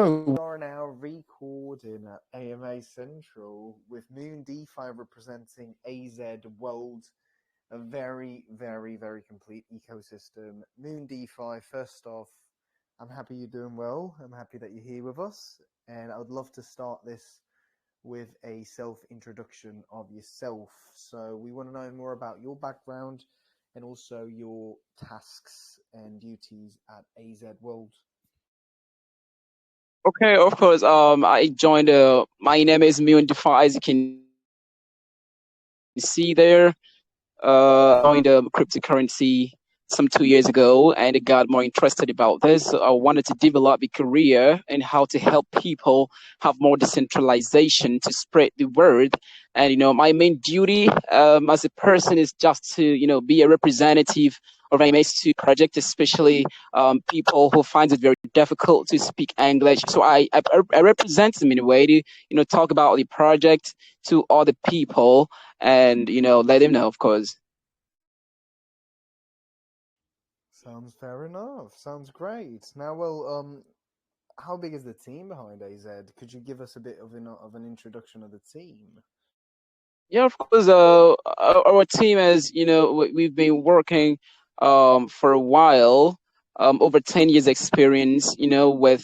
So we are now recording at AMA Central with Moon DeFi representing AZ World, a very, very, very complete ecosystem. Moon DeFi, first off, I'm happy you're doing well. I'm happy that you're here with us. And I would love to start this with a self-introduction of yourself. So we want to know more about your background and also your tasks and duties at AZ World. Okay, of course. I joined. My name is Mion Defa, as you can see there. Joined cryptocurrency some 2 years ago, and I got more interested about this. So I wanted to develop a career and how to help people have more decentralization to spread the word. And my main duty as a person is just to be a representative of MS2 project, especially people who find it very difficult to speak English. So I represent them in a way to talk about the project to other people and let them know, of course. Sounds fair enough. Sounds great. Now, well, how big is the team behind AZ? Could you give us a bit of an introduction of the team? Yeah, of course. Our team is, we've been working for a while, over 10 years experience, with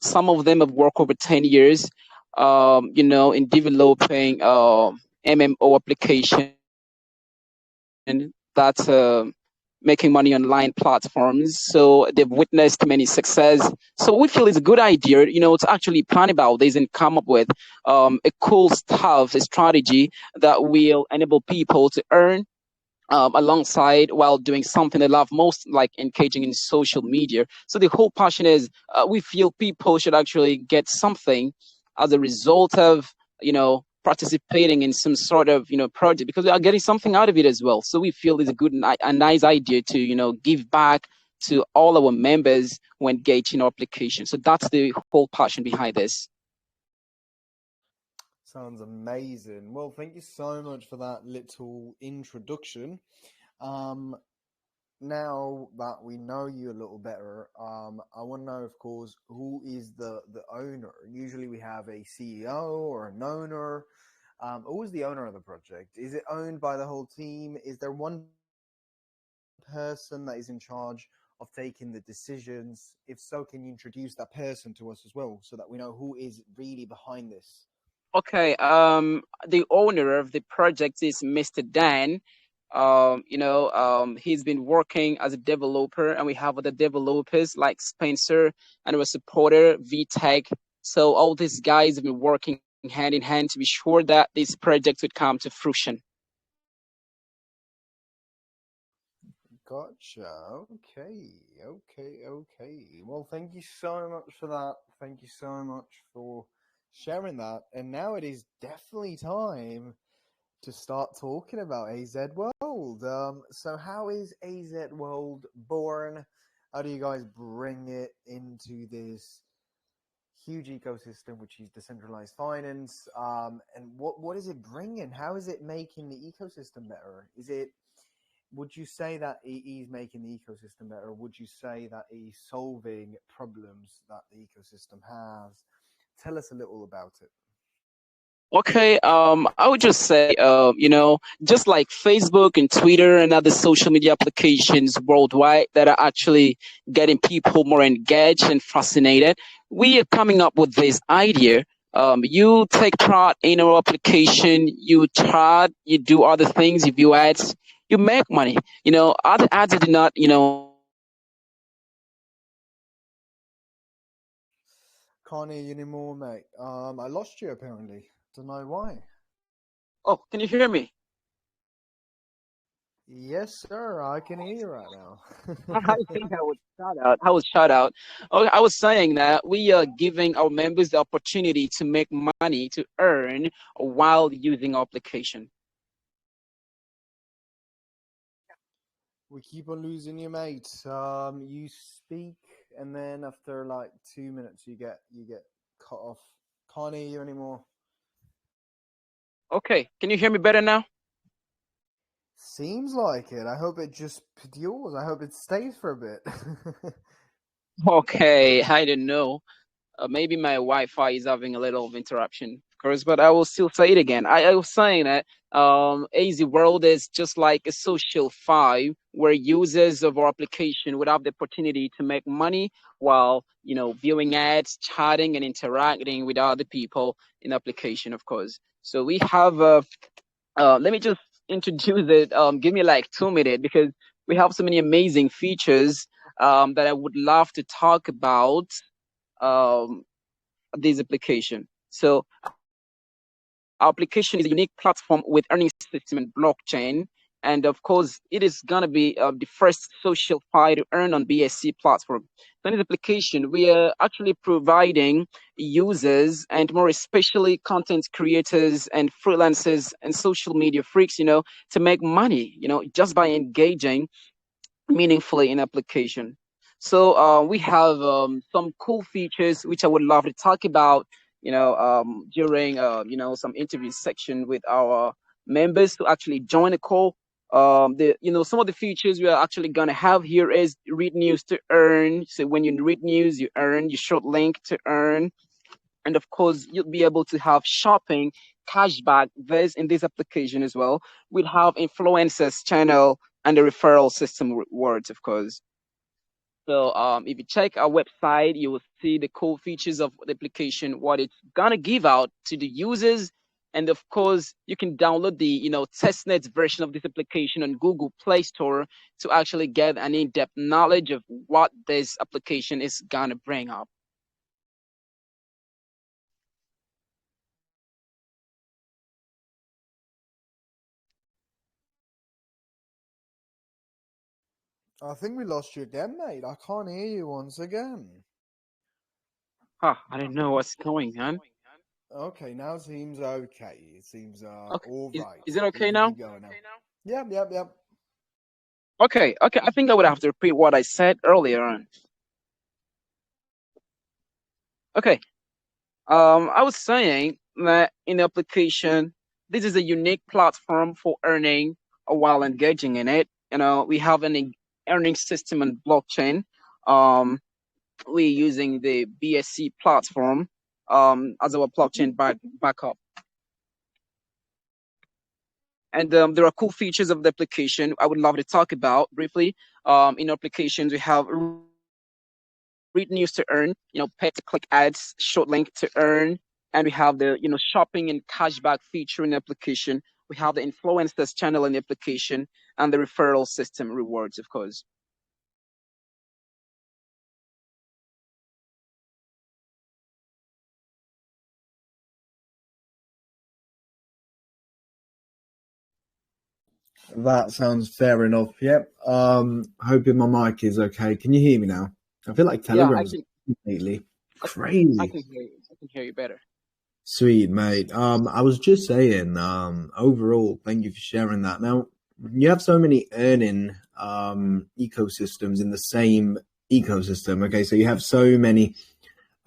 some of them have worked over 10 years, in developing MMO application that's making money on online platforms. So they've witnessed many success. So we feel it's a good idea, to actually plan about this and come up with a cool stuff, a strategy that will enable people to earn alongside while doing something they love most, like engaging in social media. So the whole passion is we feel people should actually get something as a result of, participating in some sort of, project, because we are getting something out of it as well. So we feel it's a nice idea to, give back to all our members who engage in our application. So that's the whole passion behind this. Sounds amazing. Well, thank you so much for that little introduction. Um, Now that we know you a little better, I want to know, of course, who is the owner? Usually we have a CEO or an owner. Who is the owner of the project? Is it owned by the whole team? Is there one person that is in charge of taking the decisions? If so, can you introduce that person to us as well so that we know who is really behind this? Okay, the owner of the project is Mr. Dan. He's been working as a developer, and we have other developers like Spencer and our supporter VTech. So all these guys have been working hand in hand to be sure that this project would come to fruition. Gotcha. Okay. Well, thank you so much for that. Thank you so much for sharing that. And now it is definitely time to start talking about AZ World. So how is AZ World born? How do you guys bring it into this huge ecosystem, which is decentralized finance? And what is it bringing? How is it making the ecosystem better? Would you say that it is making the ecosystem better? Or would you say that it is solving problems that the ecosystem has? Tell us a little about it. Okay, I would just say, just like Facebook and Twitter and other social media applications worldwide that are actually getting people more engaged and fascinated, we are coming up with this idea. You take part in our application, you chat, you do other things, you view ads, you make money. Other ads do not, Can't hear you anymore, mate. I lost you apparently. Don't know why. Oh, can you hear me? Yes, sir. I can hear you right now. I think I was shut out. I was shut out. Oh, I was saying that we are giving our members the opportunity to make money, to earn while using our application. We keep on losing you, mate. You speak, and then after like 2 minutes, you get cut off. Can't hear you anymore. Okay, can you hear me better now? Seems like it. I hope it just yours. I hope it stays for a bit. Okay, I don't know. Maybe my Wi-Fi is having a little of interruption, of course, but I will still say it again. I was saying that AZ World is just like a social fi where users of our application would have the opportunity to make money while viewing ads, chatting, and interacting with other people in the application, of course. So we have let me just introduce it. Give me like 2 minutes because we have so many amazing features that I would love to talk about um, this application. So our application is a unique platform with earning system and blockchain. And of course, it is going to be the first social fi to earn on BSC platform. So in this application, we are actually providing users and more especially content creators and freelancers and social media freaks, to make money, just by engaging meaningfully in application. So we have some cool features which I would love to talk about, during some interview section with our members to actually join the call. Some of the features we are actually gonna have here is read news to earn. So when you read news, you earn. You short link to earn, and of course you'll be able to have shopping cashback this in this application as well. We'll have influencers channel and the referral system rewards, of course. So if you check our website, you will see the cool features of the application, what it's gonna give out to the users. And of course, you can download the testnet version of this application on Google Play Store to actually get an in-depth knowledge of what this application is gonna bring up. I think we lost you again, mate. I can't hear you once again. I don't know what's going on. Okay, now seems okay. It seems Okay, all right. is it We okay can now? keep going now. Yep, yep, yep. Okay. I think I would have to repeat what I said earlier on. Okay. I was saying that in the application, this is a unique platform for earning while engaging in it. We have an earning system and blockchain. Um, we're using the BSC platform as our blockchain backup. And there are cool features of the application I would love to talk about briefly. In applications, we have read news to earn, pay to click ads, short link to earn, and we have the shopping and cashback feature in the application. We have the influencers channel in the application and the referral system rewards, of course. That sounds fair enough. Yep. Hoping my mic is okay. Can you hear me now? I feel like Yeah, Telegram's completely I, I crazy. can hear you. I can hear you better. Sweet, mate. I was just saying, overall, thank you for sharing that. Now, you have so many earning ecosystems in the same ecosystem. Okay, so you have so many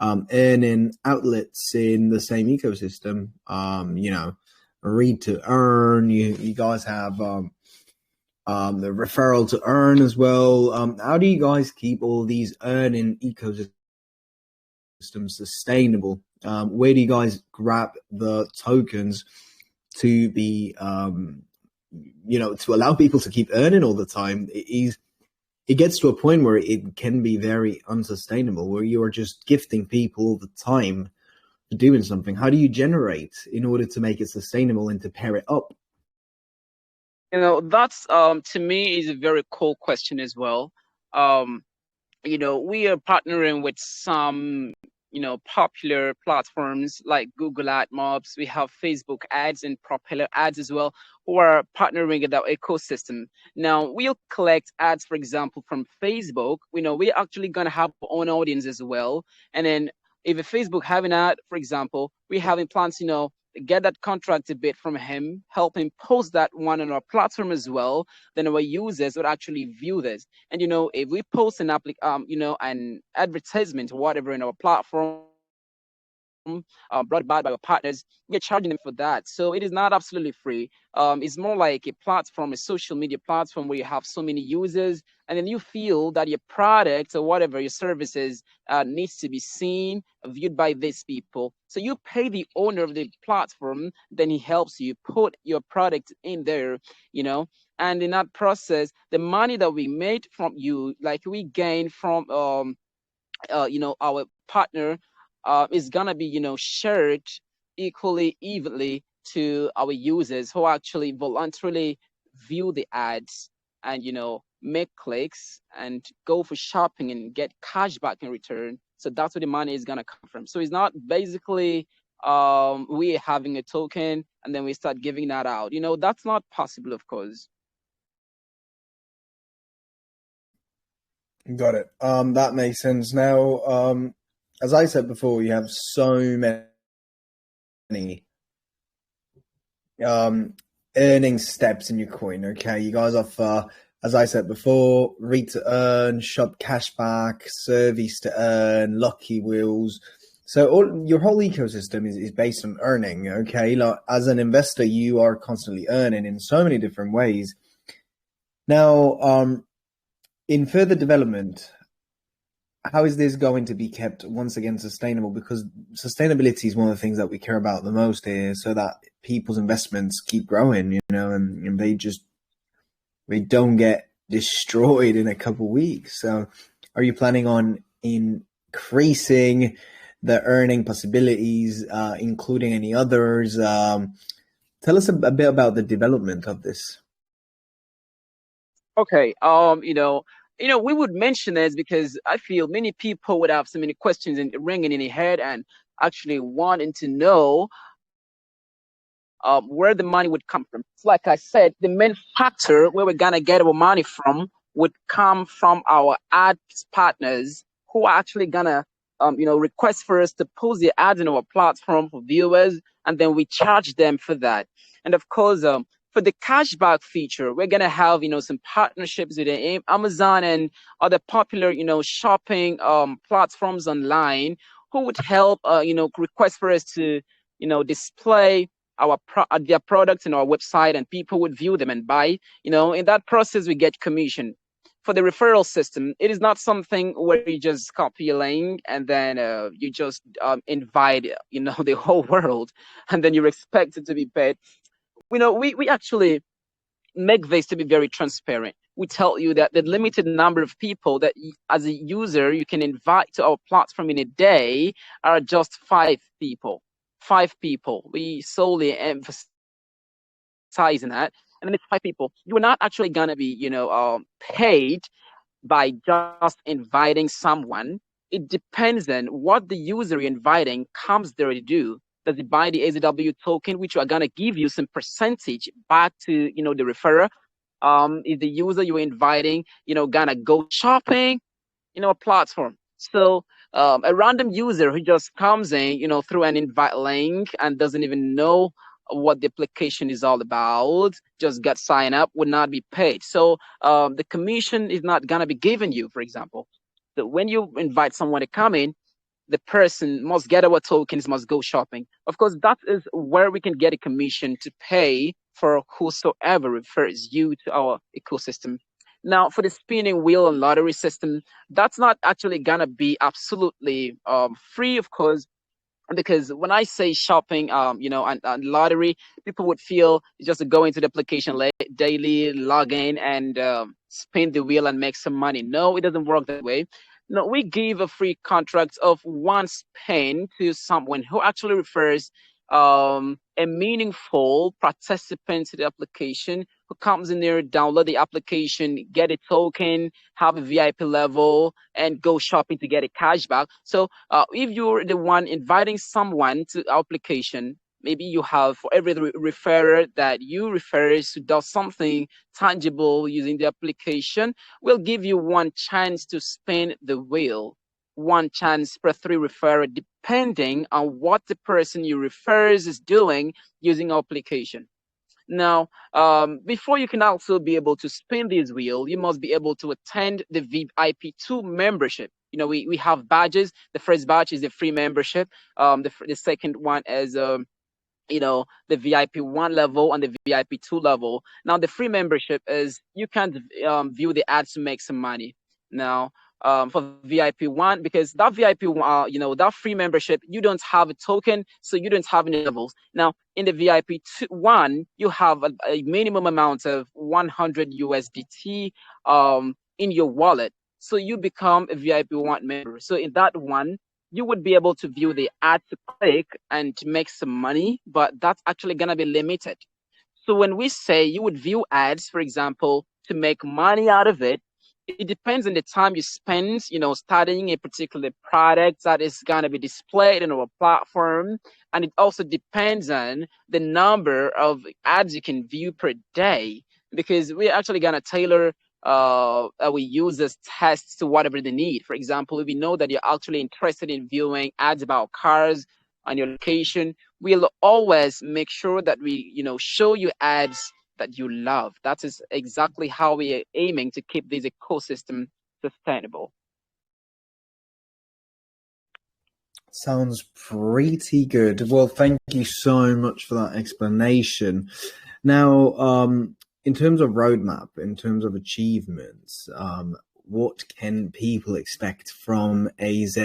earning outlets in the same ecosystem. Read to earn. You guys have the referral to earn as well. How do you guys keep all these earning ecosystems sustainable? Where do you guys grab the tokens to be, to allow people to keep earning all the time? It gets to a point where it can be very unsustainable, where you are just gifting people all the time for doing something. How do you generate in order to make it sustainable and to pair it up? That's to me is a very cool question as well. Um, we are partnering with some popular platforms like Google Ad Mobs. We have Facebook ads and Propeller ads as well, who are partnering with our ecosystem. Now we'll collect ads, for example, from Facebook. We're actually gonna have our own audience as well. And then if a Facebook have an ad, for example, we have in plans, get that contract a bit from him, help him post that one on our platform as well, then our users would actually view this. And if we post an an advertisement or whatever in our platform, brought about by our partners, we're charging them for that. So it is not absolutely free. It's more like a platform, a social media platform where you have so many users, and then you feel that your product or whatever your services needs to be seen, viewed by these people. So you pay the owner of the platform, then he helps you put your product in there, and in that process, the money that we made from you, like we gain from our partner, is gonna be shared equally, evenly to our users who actually voluntarily view the ads and make clicks and go for shopping and get cash back in return. So that's where the money is gonna come from. So it's not basically we having a token and then we start giving that out. That's not possible, of course. Got it. That makes sense. Now, as I said before, you have so many earning steps in your coin. Okay, you guys offer, as I said before, read to earn, shop cashback, service to earn, lucky wheels. So your whole ecosystem is based on earning. Okay, like, as an investor, you are constantly earning in so many different ways. Now, in further development, how is this going to be kept once again sustainable? Because sustainability is one of the things that we care about the most here, so that people's investments keep growing, and they don't get destroyed in a couple of weeks. So are you planning on increasing the earning possibilities, including any others? Tell us a bit about the development of this. Okay. We would mention this because I feel many people would have so many questions and ringing in their head and actually wanting to know where the money would come from. So like I said, the main factor where we're gonna get our money from would come from our ads partners who are actually gonna request for us to post the ads in our platform for viewers, and then we charge them for that. And of course, for the cashback feature, we're gonna have some partnerships with Amazon and other popular shopping platforms online who would help request for us to display their products in our website, and people would view them and buy. In that process we get commission. For the referral system, it is not something where you just copy a link and then you just invite the whole world and then you're expected to be paid. We actually make this to be very transparent. We tell you that the limited number of people that as a user you can invite to our platform in a day are just 5 people. 5 people. We solely emphasize that. And then it's 5 people. You're not actually gonna be, paid by just inviting someone. It depends on what the user you're inviting comes there to do. Does he buy the AZW token, which are gonna give you some percentage back to the referrer? Is the user you're inviting, gonna go shopping, a platform? So a random user who just comes in, through an invite link and doesn't even know what the application is all about, just got signed up, would not be paid. So the commission is not gonna be given you, for example. So when you invite someone to come in, the person must get our tokens, must go shopping. Of course, that is where we can get a commission to pay for whosoever refers you to our ecosystem. Now, for the spinning wheel and lottery system, that's not actually gonna be absolutely free, of course, because when I say shopping, and lottery, people would feel just to go into the application daily, log in, and spin the wheel and make some money. No, it doesn't work that way. No, we give a free contract of one spin to someone who actually refers a meaningful participant to the application, who comes in there, download the application, get a token, have a VIP level, and go shopping to get a cashback. So if you're the one inviting someone to our application, maybe you have for every referrer that you refer who does something tangible using the application, we'll give you one chance to spin the wheel. One chance per 3 referrer, depending on what the person you refers is doing using our application. Now, before you can also be able to spin this wheel, you must be able to attend the VIP2 membership. we have badges. The first badge is the free membership. The second one is the VIP 1 level and the VIP 2 level. Now, the free membership is you can view the ads to make some money. Now, for VIP 1, because that that free membership, you don't have a token, so you don't have any levels. Now, in the VIP 1, you have a minimum amount of 100 USDT in your wallet. So you become a VIP 1 member. So in that one, you would be able to view the ad to click and to make some money, but that's actually going to be limited. So when we say you would view ads, for example, to make money out of it, it depends on the time you spend, studying a particular product that is going to be displayed on our platform. And it also depends on the number of ads you can view per day, because we're actually going to tailor we use this tests to whatever they need. For example, if we know that you're actually interested in viewing ads about cars on your location, we'll always make sure that we, show you ads that you love. That is exactly how we are aiming to keep this ecosystem sustainable. Sounds pretty good. Well, thank you so much for that explanation. Now, in terms of roadmap, in terms of achievements, what can people expect from AZ?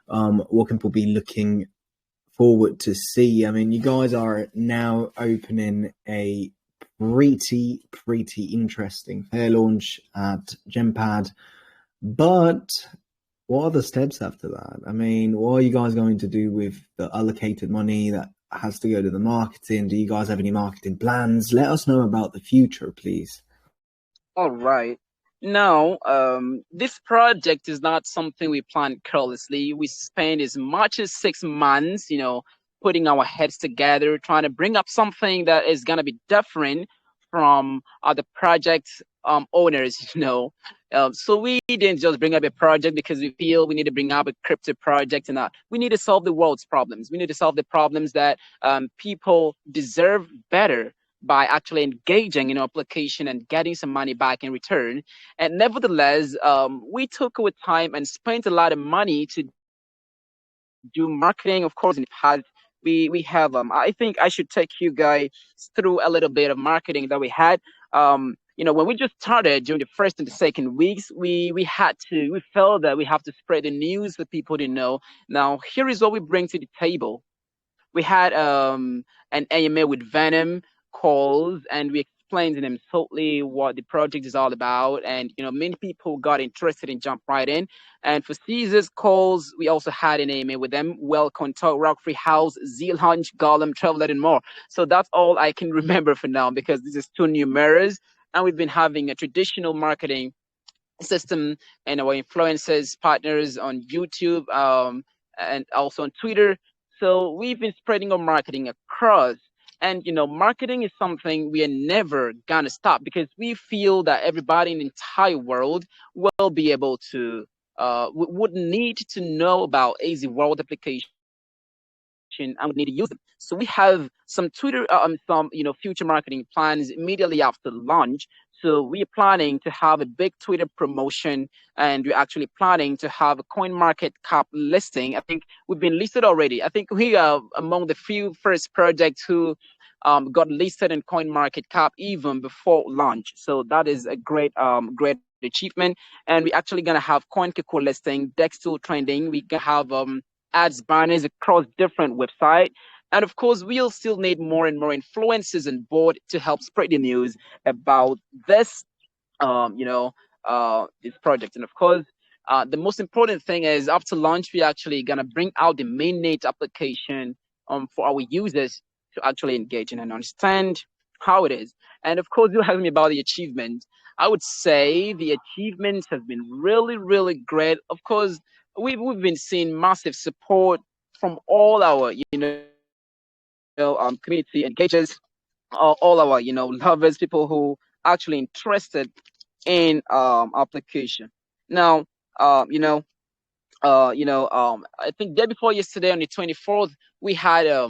What can people be looking forward to see? I mean, you guys are now opening a pretty interesting fair launch at Gempad, but what are the steps after that? I mean, what are you guys going to do with the allocated money that has to go to the marketing? Do you guys have any marketing plans? Let us know about the future, please. All right. Now, this project is not something we plan carelessly. We spent as much as 6 months, putting our heads together, trying to bring up something that is going to be different from other project owners, So we didn't just bring up a project because we feel we need to bring up a crypto project and not. We need to solve the world's problems. We need to solve the problems that people deserve better by actually engaging in our application and getting some money back in return. And nevertheless, we took our time and spent a lot of money to do marketing. Of course, in the past, we have I think I should take you guys through a little bit of marketing that we had. When we just started during the first and the second weeks, we felt that we have to spread the news for people to know. Now, here is what we bring to the table. We had an AMA with Venom calls, and we explained to them totally what the project is all about. And many people got interested and jumped right in. And for Caesar's calls, we also had an AMA with them: Welcome, Talk, Rock Free House, Zeal Hunch, Gollum, Travladd, and more. So that's all I can remember for now, because this is too numerous, and we've been having a traditional marketing system and our influencers partners on YouTube and also on Twitter. So we've been spreading our marketing across. And marketing is something we are never gonna stop, because we feel that everybody in the entire world will be able to would need to know about AZ World application and would need to use them. So we have some Twitter, future marketing plans immediately after launch. So we are planning to have a big Twitter promotion, and we're actually planning to have a CoinMarketCap listing. I think we've been listed already. I think we are among the few first projects who got listed in CoinMarketCap even before launch. So that is a great achievement. And we're actually gonna have CoinKiko listing, Dextool trending. We can have ads banners across different websites. And of course, we'll still need more and more influencers on board to help spread the news about this, this project. And of course, the most important thing is after launch, we're actually gonna bring out the mainnet application for our users to actually engage in and understand how it is. And of course, you asked me about the achievement. I would say the achievements have been really, really great. Of course, we've been seeing massive support from all our community engagers, all our lovers, people who actually interested in application. Now, I think day before yesterday on the 24th, we had a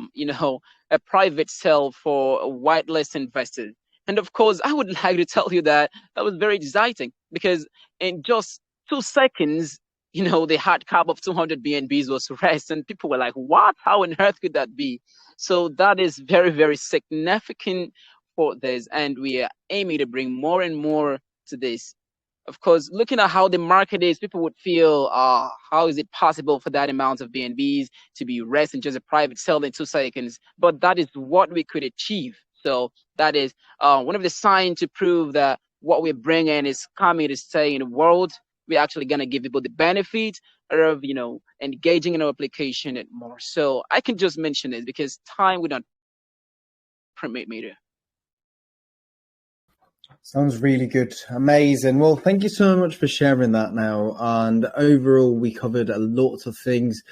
private sale for whitelist investors. And of course, I would like to tell you that that was very exciting, because in just 2 seconds, the hard cap of 200 BNBs was raised, and people were like, what? How on earth could that be? So that is very, very significant for this, and we are aiming to bring more and more to this. Of course, looking at how the market is, people would feel, how is it possible for that amount of BNBs to be raised in just a private sale in 2 seconds? But that is what we could achieve. So that is one of the signs to prove that what we're bringing is coming to stay in the world. We're actually going to give people the benefit of, engaging in our application and more. So I can just mention this because time would not permit me to. Sounds really good. Amazing. Well, thank you so much for sharing that now. And overall, we covered a lot of things.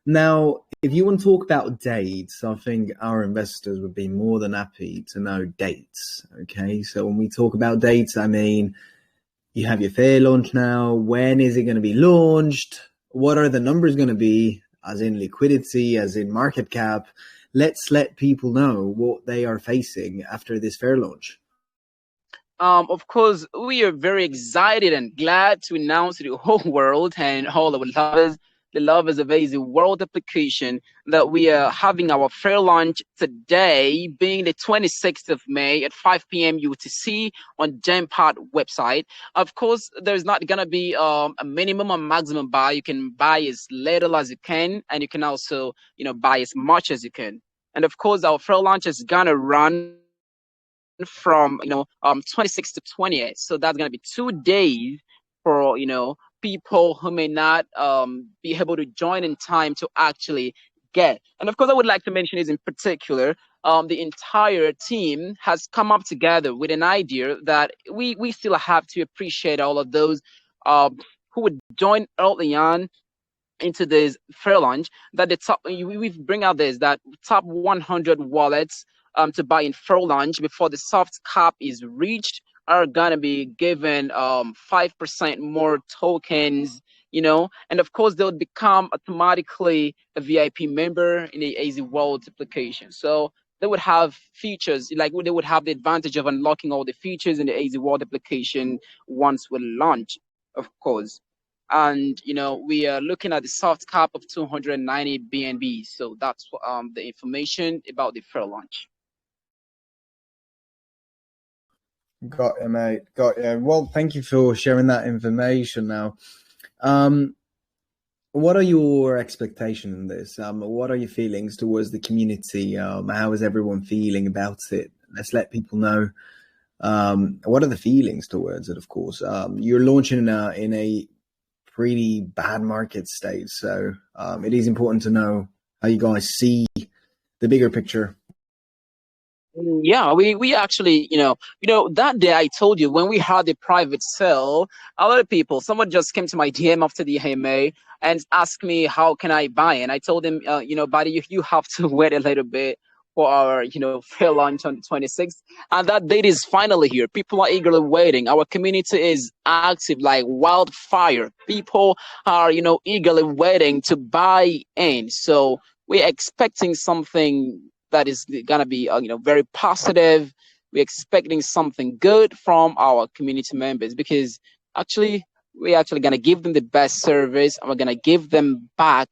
Now, if you want to talk about dates, I think our investors would be more than happy to know dates. Okay. So when we talk about dates, I mean, you have your fair launch now. When is it going to be launched? What are the numbers going to be, as in liquidity, as in market cap? Let's let people know what they are facing after this fair launch. Of course, we are very excited and glad to announce to the whole world and all our lovers, the lovers of AZ World application, that we are having our fair launch today, being the 26th of May at 5 p.m. UTC on Gempod website. Of course, there's not going to be a minimum or maximum buy. You can buy as little as you can, and you can also, buy as much as you can. And of course, our fair launch is going to run from 26 to 28, so that's going to be 2 days for people who may not be able to join in time to actually get. And of course, I would like to mention is in particular, the entire team has come up together with an idea that we still have to appreciate all of those who would join early on into this fair launch. That the top, we bring out this, that top 100 wallets to buy in fair launch before the soft cap is reached are gonna be given 5% more tokens, and of course they'll become automatically a VIP member in the AZ World application. So they would have features, like they would have the advantage of unlocking all the features in the AZ World application once we launch, of course. And we are looking at the soft cap of 290 BNB. So that's the information about the fair launch. Got you, mate. Got you. Well, thank you for sharing that information now. What are your expectations in this? What are your feelings towards the community? How is everyone feeling about it? Let's let people know. What are the feelings towards it? Of course, you're launching in a pretty bad market state, so it is important to know how you guys see the bigger picture. Yeah, we actually, that day I told you when we had the private sale, a lot of people, someone just came to my DM after the AMA and asked me how can I buy, and I told him, buddy, you have to wait a little bit for our, fair launch on the 26th, and that date is finally here. People are eagerly waiting. Our community is active like wildfire. People are, eagerly waiting to buy in. So we're expecting something that is going to be very positive. We're expecting something good from our community members, because actually we're actually going to give them the best service, and we're going to give them back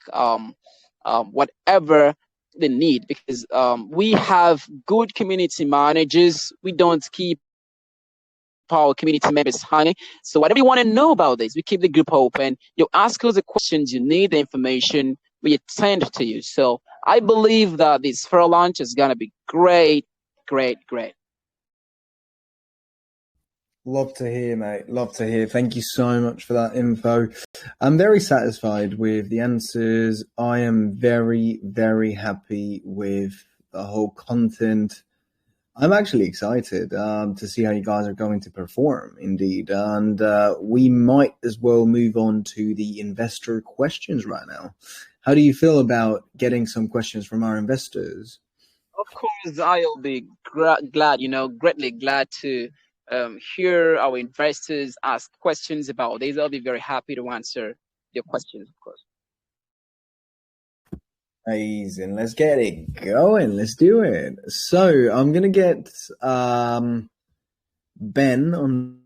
whatever they need, because we have good community managers. We don't keep our community members hanging. So whatever you want to know about this, we keep the group open. You ask us the questions you need, the information, we attend to you. So I believe that this fair launch is going to be great, great, great. Love to hear, mate. Love to hear. Thank you so much for that info. I'm very satisfied with the answers. I am very, very happy with the whole content. I'm actually excited to see how you guys are going to perform, indeed. And we might as well move on to the investor questions right now. How do you feel about getting some questions from our investors? Of course, I'll be glad, greatly glad to hear our investors ask questions about this. I'll be very happy to answer your questions, of course. Amazing. Let's get it going. Let's do it. So I'm going to get Ben on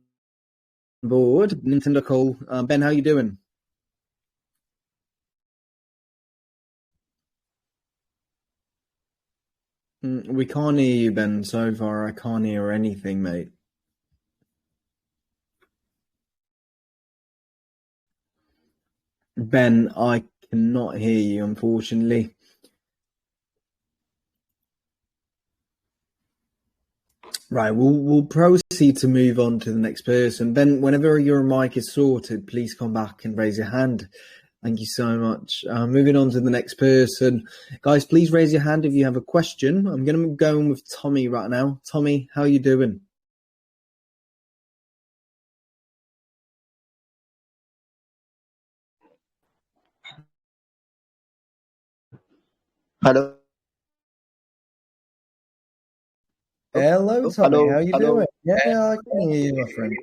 board. Nintendo call. Ben, how you doing? We can't hear you, Ben. So far, I can't hear anything, mate. Ben, I cannot hear you, unfortunately. Right, we'll proceed to move on to the next person. Ben, whenever your mic is sorted, please come back and raise your hand. Thank you so much. Moving on to the next person. Guys, please raise your hand if you have a question. I'm going to go in with Tommy right now. Tommy, how are you doing? Hello. Hello, Tommy. Hello. How are you doing? Yeah, I can hear you, my friend.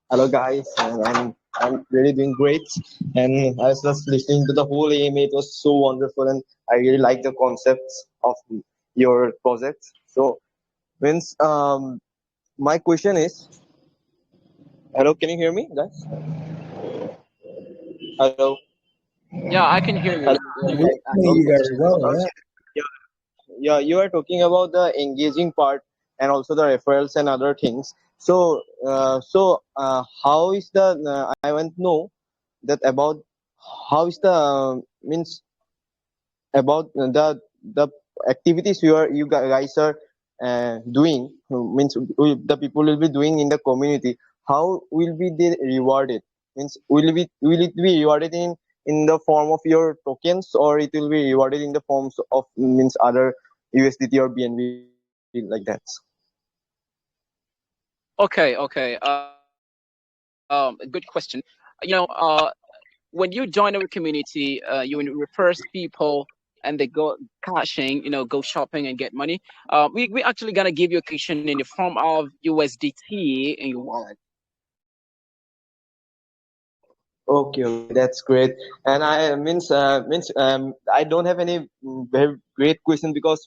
Hello, guys. And I'm really doing great. And I was just listening to the whole AMA. It was so wonderful, and I really like the concepts of your project. So, means my question is, hello, can you hear me, guys? Hello. Yeah, I can hear you. Hello. We can hear you very well, yeah. Yeah, you are talking about the engaging part and also the referrals and other things. So, how is the? I want to know that about how is the means about the activities you guys are doing. Means the people will be doing in the community. How will be they rewarded? Means will it be rewarded in the form of your tokens, or it will be rewarded in the forms of means other USDT or BNB like that? Okay. Good question. You know, when you join our community, you refer people and they go cashing, go shopping and get money. We actually gonna give you a commission in the form of USDT in your wallet. Okay, that's great. And I I don't have any very great question because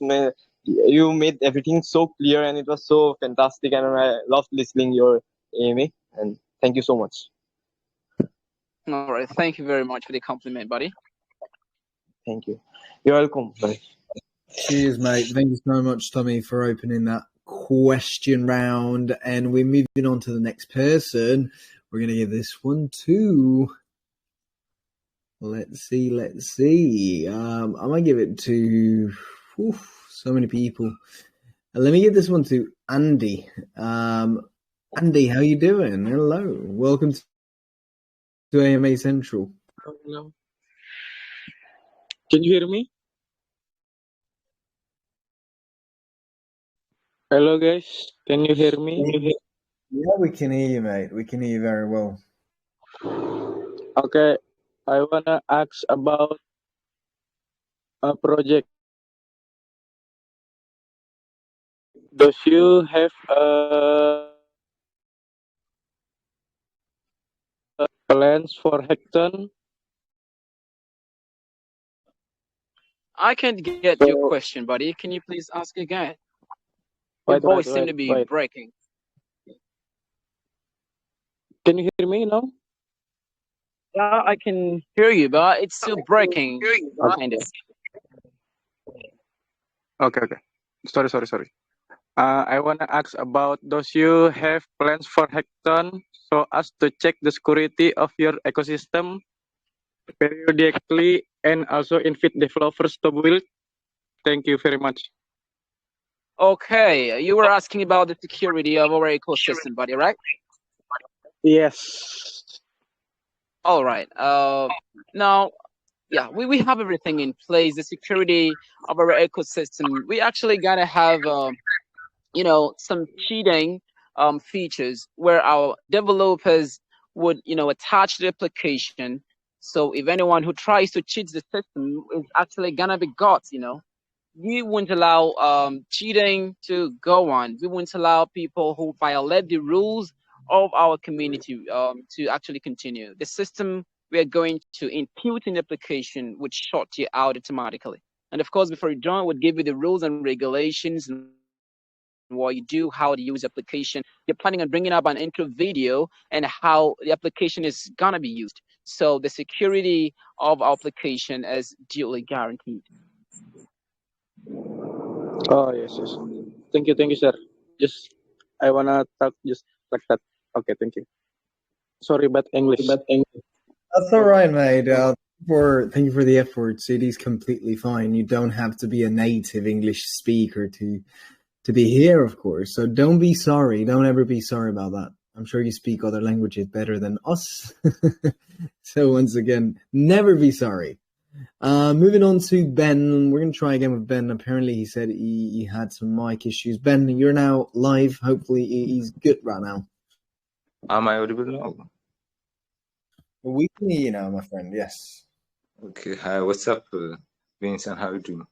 you made everything so clear and it was so fantastic, and I loved listening your Amy. And thank you so much. All right. Thank you very much for the compliment, buddy. Thank you. You're welcome. Bye. Cheers, mate. Thank you so much, Tommy, for opening that question round. And we're moving on to the next person. We're going to give this one to... Let's see. I might give it to so many people. Let me give this one to Andy. Andy, how you doing? Hello. Welcome to AMA Central. Hello. Can you hear me? Hello, guys. Can you hear me? Yeah, we can hear you, mate. We can hear you very well. Okay. I wanna ask about a project. Does you have plans for Hackathon? I can't get your So question, buddy. Can you please ask again? Your wait, voice seemed to be wait. breaking. Can you hear me now? Yeah, I can hear you, but it's still breaking, kind of. Okay. Sorry. I wanna ask about does you have plans for Hackathon so as to check the security of your ecosystem periodically and also invite developers to build? Thank you very much. Okay, you were asking about the security of our ecosystem, buddy, right? Yes. All right. Now, yeah, we have everything in place. The security of our ecosystem. We actually gotta have, some cheating features where our developers would, attach the application. So if anyone who tries to cheat the system is actually gonna be got. We won't allow cheating to go on. We won't allow people who violate the rules of our community to actually continue. The system we are going to input in the application would shut you out automatically. And of course, before you join, would give you the rules and regulations and what you do, how to use application. You're planning on bringing up an intro video and how the application is gonna be used. So the security of our application is duly guaranteed. Oh yes, yes. Thank you, sir. Just I wanna talk just like that. Okay, thank you. Sorry, but English. That's all right, mate. Thank you for the efforts. It is completely fine. You don't have to be a native English speaker to be here, of course. So don't be sorry. Don't ever be sorry about that. I'm sure you speak other languages better than us. So once again, never be sorry. Moving on to Ben. We're going to try again with Ben. Apparently he said he had some mic issues. Ben, you're now live. Hopefully he's good right now. Am I audible now? We can hear you now, my friend. Yes. Okay. Hi, what's up, Vincent? How are you doing?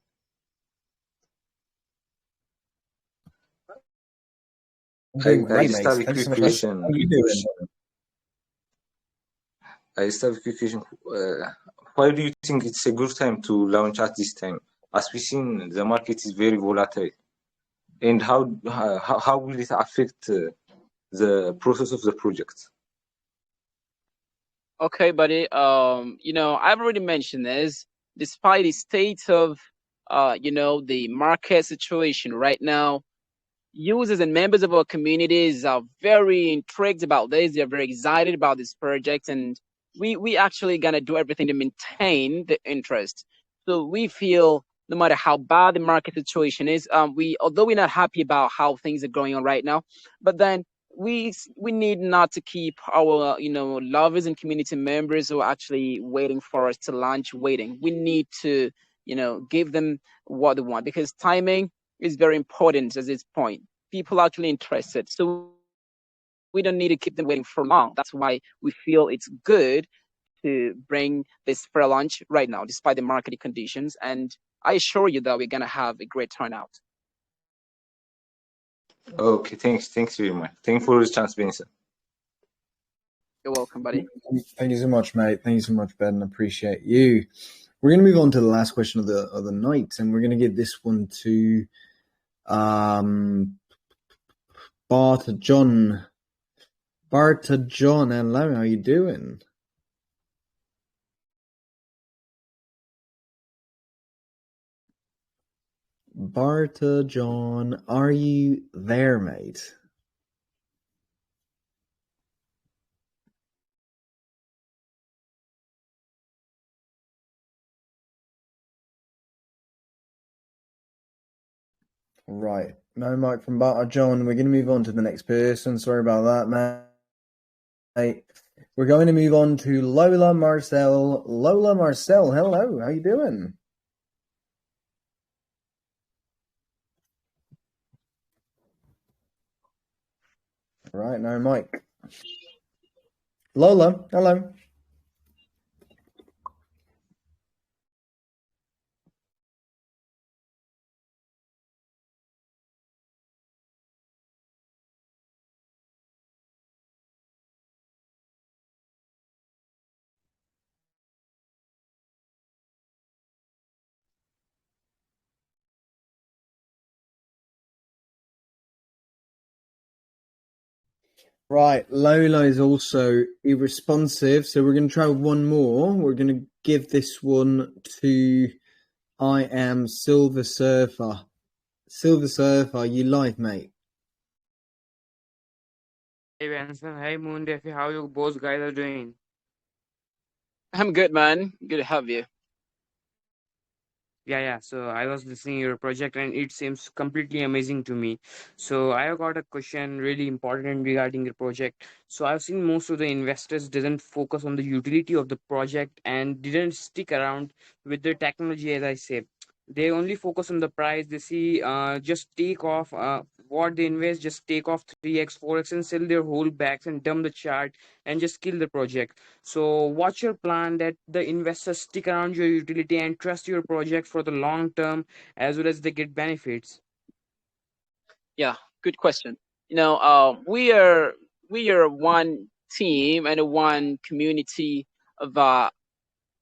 I'm doing I great, just mate. have a Thanks quick so much. question. How are you doing? I just have a quick question. Why do you think it's a good time to launch at this time? As we've seen, the market is very volatile. And how will it affect the process of the project? Okay, buddy. I've already mentioned this. Despite the state of, the market situation right now, users and members of our communities are very intrigued about this. They're very excited about this project, and we actually gonna do everything to maintain the interest. So we feel no matter how bad the market situation is, although we're not happy about how things are going on right now, but then we need not to keep our lovers and community members who are actually waiting for us to launch waiting. We need to give them what they want, because timing is very important at this point. People are actually interested, so we don't need to keep them waiting for long. That's why we feel it's good to bring this fair launch right now, despite the market conditions. And I assure you that we're gonna have a great turnout. Okay, thanks very much. Thank you for the chance, Vincent. You're welcome, buddy. Thank you so much, mate. Thank you so much, Ben. Appreciate you. We're going to move on to the last question of the night, and we're going to give this one to Barta John. Barta John, hello. How you doing? Barta John, are you there, mate? Right. No mic from Barta John. We're going to move on to the next person. Sorry about that, mate. We're going to move on to Lola Marcel. Lola Marcel, hello. How you doing? Right, no mic. Lola, hello. Right, Lola is also irresponsive, so we're going to try one more. We're going to give this one to I Am Silver Surfer. Silver Surfer, you live, mate? Hey Benson, hey Moon Defi, how you both guys are doing? I'm good, man. Good to have you. Yeah. So I was listening your project and it seems completely amazing to me. So I have got a question really important regarding your project. So I've seen most of the investors didn't focus on the utility of the project and didn't stick around with the technology, as I say. They only focus on the price. They see just take off what they invest, just take off 3x, 4x and sell their whole bags and dump the chart and just kill the project. So what's your plan that the investors stick around your utility and trust your project for the long term as well as they get benefits? Yeah, good question. We are one team and one community of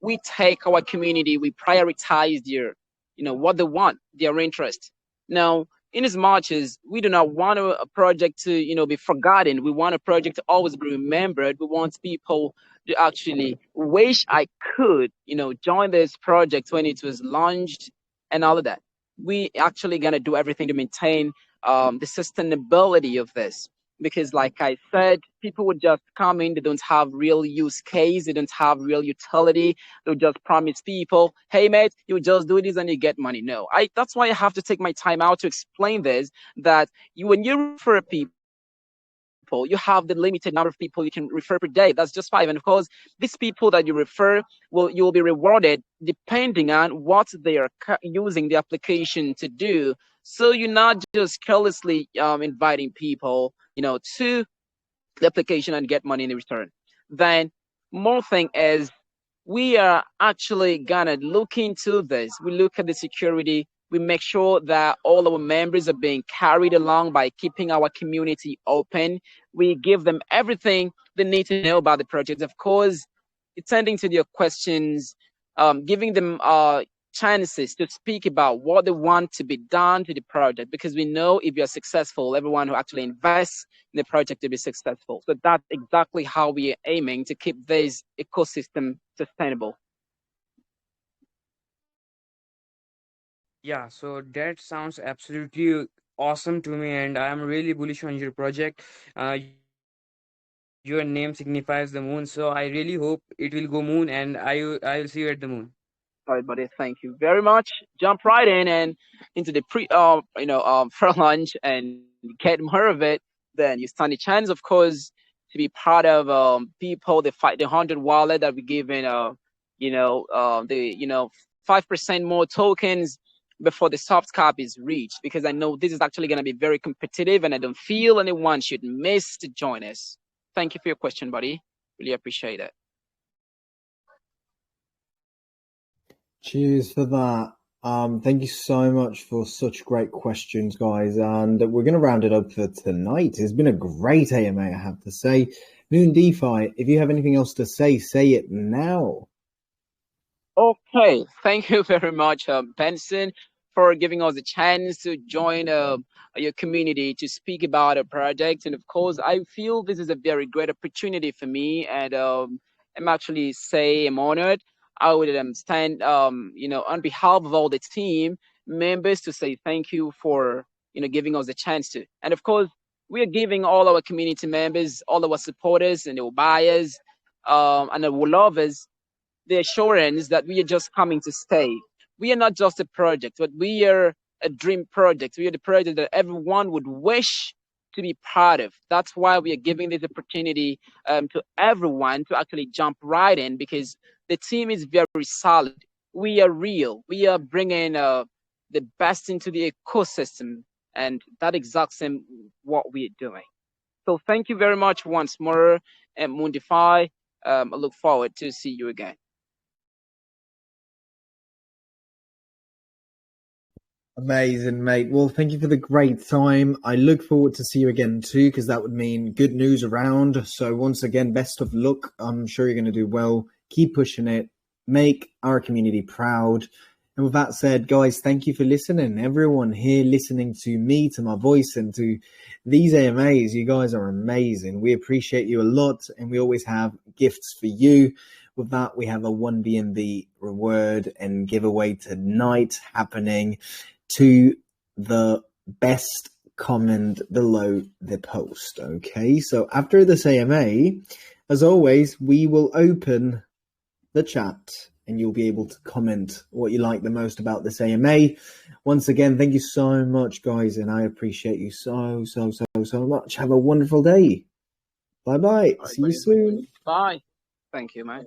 we take our community, we prioritize their what they want, their interest. Now, in as much as we do not want a project to, be forgotten. We want a project to always be remembered. We want people to actually wish I could, join this project when it was launched and all of that. We actually gonna do everything to maintain the sustainability of this. Because like I said, people would just come in, they don't have real use case, they don't have real utility. They'll just promise people, hey mate, you just do this and you get money. No, that's why I have to take my time out to explain this, that when you refer people, you have the limited number of people you can refer per day. That's just 5. And of course, these people that you refer, you'll be rewarded depending on what they are using the application to do. So you're not just carelessly inviting people, to the application and get money in return. Then more thing is, we are actually gonna look into this. We look at the security. We make sure that all our members are being carried along by keeping our community open. We give them everything they need to know about the project. Of course, attending to their questions, giving them chances to speak about what they want to be done to the project, because we know if you're successful, everyone who actually invests in the project to be successful. So that's exactly how we are aiming to keep this ecosystem sustainable. Yeah, so that sounds absolutely awesome to me, and I am really bullish on your project. Your name signifies the moon, so I really hope it will go moon, and I'll see you at the moon. All right, buddy. Thank you very much. Jump right in and into the for lunch and get more of it. Then you stand a chance, of course, to be part of people. The 100 wallet that we give in the 5% more tokens before the soft cap is reached. Because I know this is actually going to be very competitive, and I don't feel anyone should miss to join us. Thank you for your question, buddy. Really appreciate it. Cheers for that. Thank you so much for such great questions, guys. And we're going to round it up for tonight. It's been a great AMA, I have to say. Moon DeFi, if you have anything else to say it now. Okay, thank you very much, Benson, for giving us a chance to join your community to speak about a project. And of course, I feel this is a very great opportunity for me, and I'm actually I'm honored. I would stand, on behalf of all the team members to say thank you for, giving us a chance to. And of course, we are giving all our community members, all our supporters and our buyers, and our lovers the assurance that we are just coming to stay. We are not just a project, but we are a dream project. We are the project that everyone would wish to be part of. That's why we are giving this opportunity to everyone to actually jump right in, because the team is very solid. We are real. We are bringing the best into the ecosystem, and that exact same what we are doing. So thank you very much once more, Moondify. I look forward to see you again. Amazing, mate. Well, thank you for the great time. I look forward to see you again too, because that would mean good news around. So once again, best of luck. I'm sure you're going to do well. Keep pushing it. Make our community proud. And with that said, guys, thank you for listening. Everyone here listening to me, to my voice, and to these AMAs. You guys are amazing. We appreciate you a lot, and we always have gifts for you. With that, we have a 1BNB reward and giveaway tonight happening to the best comment below the post. Okay, so after this AMA, as always, we will open the chat and you'll be able to comment what you like the most about this AMA. Once again, thank you so much, guys, and I appreciate you so much. Have a wonderful day. Bye-bye. See you soon. Bye. Thank you, man.